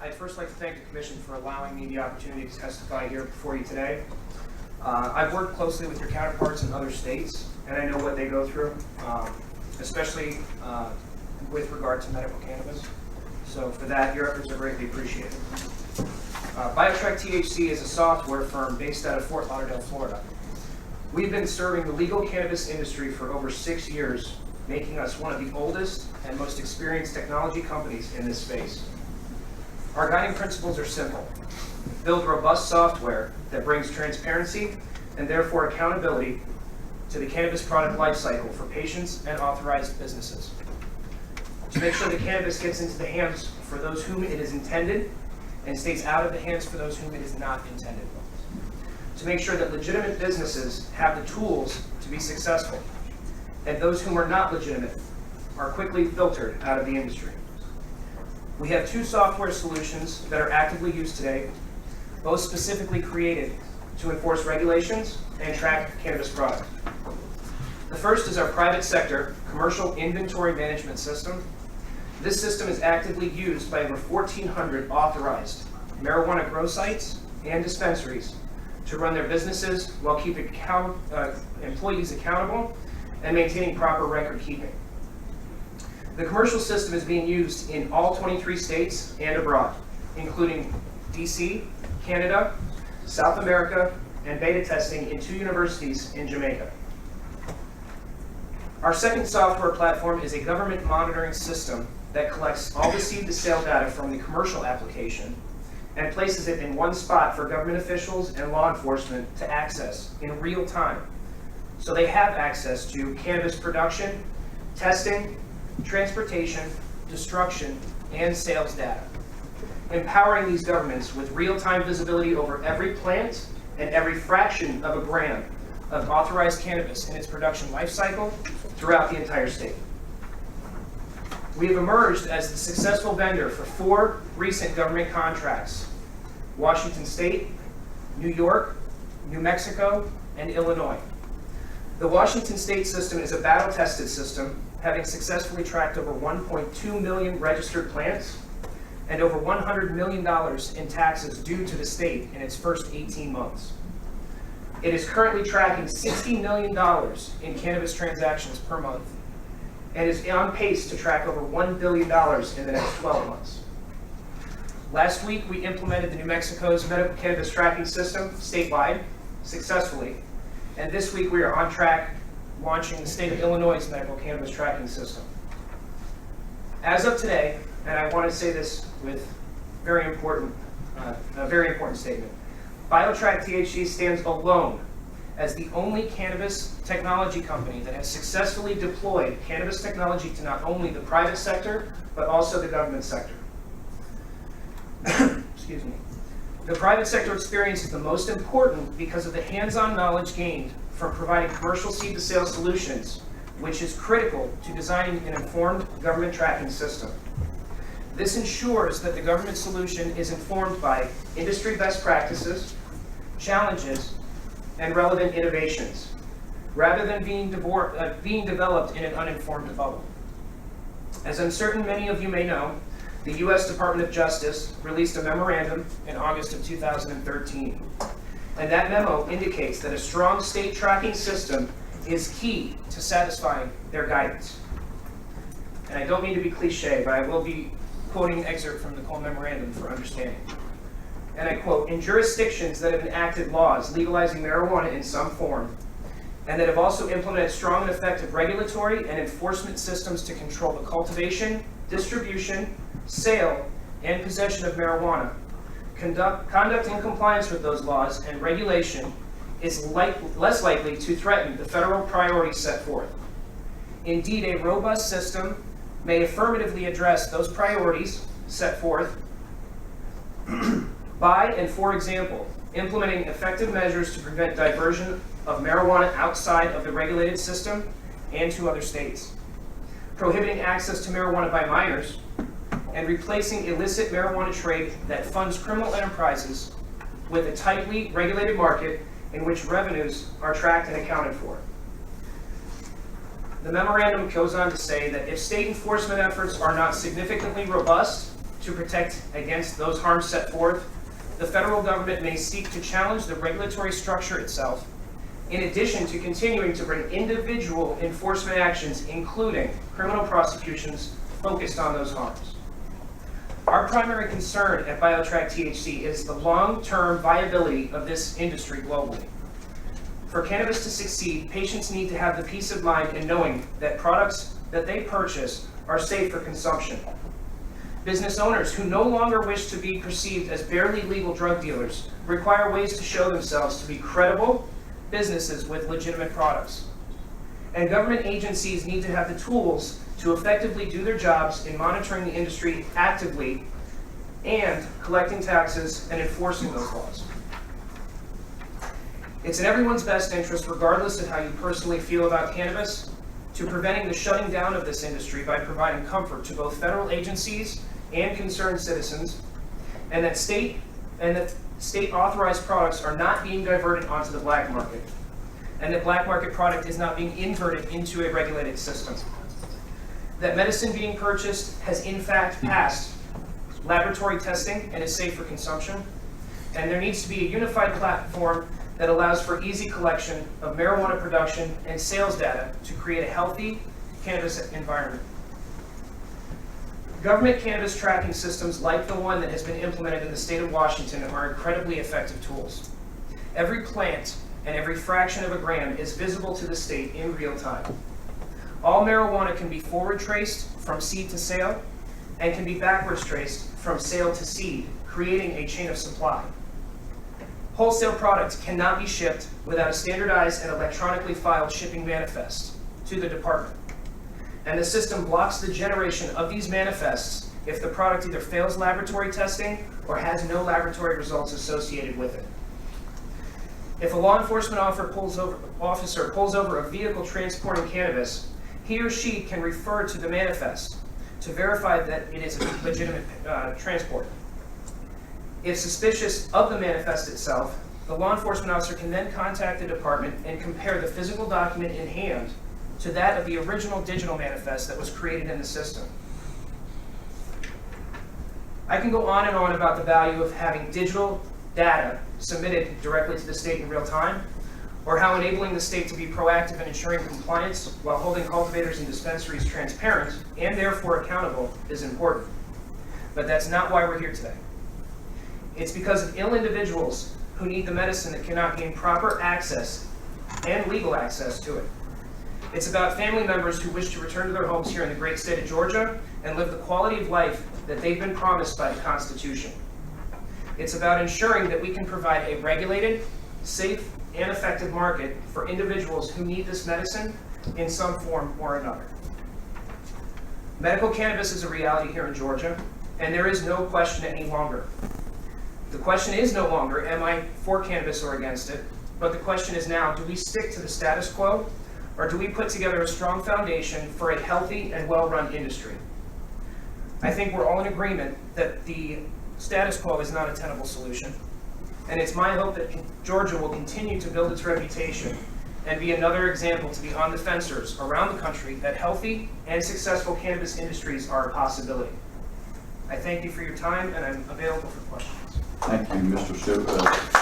I'd first like to thank the Commission for allowing me the opportunity to testify here before you today. I've worked closely with your counterparts in other states, and I know what they go through, especially with regard to medical cannabis. So for that, your efforts are greatly appreciated. BioTrack THC is a software firm based out of Fort Lauderdale, Florida. We've been serving the legal cannabis industry for over 6 years, making us one of the oldest and most experienced technology companies in this space. Our guiding principles are simple. Build robust software that brings transparency and therefore accountability to the cannabis product lifecycle for patients and authorized businesses. To make sure the cannabis gets into the hands for those whom it is intended and stays out of the hands for those whom it is not intended. To make sure that legitimate businesses have the tools to be successful, and those whom are not legitimate are quickly filtered out of the industry. We have 2 software solutions that are actively used today, both specifically created to enforce regulations and track cannabis products. The first is our private sector commercial inventory management system. This system is actively used by over 1,400 authorized marijuana grow sites and dispensaries to run their businesses while keeping employees accountable and maintaining proper record keeping. The commercial system is being used in all 23 states and abroad, including DC, Canada, South America, and beta testing in 2 universities in Jamaica. Our second software platform is a government monitoring system that collects all the seed-to-sale data from the commercial application and places it in one spot for government officials and law enforcement to access in real time. So they have access to cannabis production, testing, transportation, destruction, and sales data, empowering these governments with real-time visibility over every plant and every fraction of a gram of authorized cannabis in its production life cycle throughout the entire state. We have emerged as the successful vendor for 4 recent government contracts: Washington State, New York, New Mexico, and Illinois. The Washington State system is a battle-tested system, having successfully tracked over 1.2 million registered plants and over $100 million in taxes due to the state in its first 18 months. It is currently tracking $60 million in cannabis transactions per month and is on pace to track over $1 billion in the next 12 months. Last week, we implemented the New Mexico's medical cannabis tracking system statewide successfully, and this week we are on track launching the state of Illinois' medical cannabis tracking system. As of today, and I want to say this with a very important statement, BioTrack THC stands alone as the only cannabis technology company that has successfully deployed cannabis technology to not only the private sector, but also the government sector. Excuse me. The private sector experience is the most important because of the hands-on knowledge gained from providing commercial seed-to-sale solutions, which is critical to designing an informed government tracking system. This ensures that the government solution is informed by industry best practices, challenges, and relevant innovations, rather than being developed in an uninformed bubble. As I'm certain many of you may know, the U.S. Department of Justice released a memorandum in August of 2013. And that memo indicates that a strong state tracking system is key to satisfying their guidance. And I don't mean to be cliche, but I will be quoting an excerpt from the whole memorandum for understanding. And I quote, "In jurisdictions that have enacted laws legalizing marijuana in some form, and that have also implemented strong and effective regulatory and enforcement systems to control the cultivation, distribution, sale, and possession of marijuana, conduct in compliance with those laws and regulation is less likely to threaten the federal priorities set forth. Indeed, a robust system may affirmatively address those priorities set forth by and, for example, implementing effective measures to prevent diversion of marijuana outside of the regulated system and to other states, prohibiting access to marijuana by minors, and replacing illicit marijuana trade that funds criminal enterprises with a tightly regulated market in which revenues are tracked and accounted for." The memorandum goes on to say that if state enforcement efforts are not significantly robust to protect against those harms set forth, the federal government may seek to challenge the regulatory structure itself, in addition to continuing to bring individual enforcement actions, including criminal prosecutions, focused on those harms. Our primary concern at BioTrack THC is the long-term viability of this industry globally. For cannabis to succeed, patients need to have the peace of mind in knowing that products that they purchase are safe for consumption. Business owners who no longer wish to be perceived as barely legal drug dealers require ways to show themselves to be credible businesses with legitimate products. And government agencies need to have the tools to effectively do their jobs in monitoring the industry actively and collecting taxes and enforcing those laws. It's in everyone's best interest, regardless of how you personally feel about cannabis, to preventing the shutting down of this industry by providing comfort to both federal agencies and concerned citizens, and that state authorized products are not being diverted onto the black market, and that black market product is not being inverted into a regulated system. That medicine being purchased has in fact passed laboratory testing and is safe for consumption, and there needs to be a unified platform that allows for easy collection of marijuana production and sales data to create a healthy cannabis environment. Government cannabis tracking systems like the one that has been implemented in the state of Washington are incredibly effective tools. Every plant and every fraction of a gram is visible to the state in real time. All marijuana can be forward traced from seed to sale and can be backwards traced from sale to seed, creating a chain of supply. Wholesale products cannot be shipped without a standardized and electronically filed shipping manifest to the department. And the system blocks the generation of these manifests if the product either fails laboratory testing or has no laboratory results associated with it. If a law enforcement officer pulls over a vehicle transporting cannabis, he or she can refer to the manifest to verify that it is a legitimate transport. If suspicious of the manifest itself, the law enforcement officer can then contact the department and compare the physical document in hand to that of the original digital manifest that was created in the system. I can go on and on about the value of having digital data submitted directly to the state in real time, or how enabling the state to be proactive in ensuring compliance while holding cultivators and dispensaries transparent and therefore accountable is important. But that's not why we're here today. It's because of ill individuals who need the medicine that cannot gain proper access and legal access to it. It's about family members who wish to return to their homes here in the great state of Georgia and live the quality of life that they've been promised by the Constitution. It's about ensuring that we can provide a regulated, safe, and effective market for individuals who need this medicine in some form or another. Medical cannabis is a reality here in Georgia, and there is no question any longer. The question is no longer, am I for cannabis or against it? But the question is now, do we stick to the status quo, or do we put together a strong foundation for a healthy and well-run industry? I think we're all in agreement that the status quo is not a tenable solution, and it's my hope that Georgia will continue to build its reputation and be another example to the on-the-fencers around the country that healthy and successful cannabis industries are a possibility. I thank you for your time, and I'm available for questions. Thank you, Mr. Ship.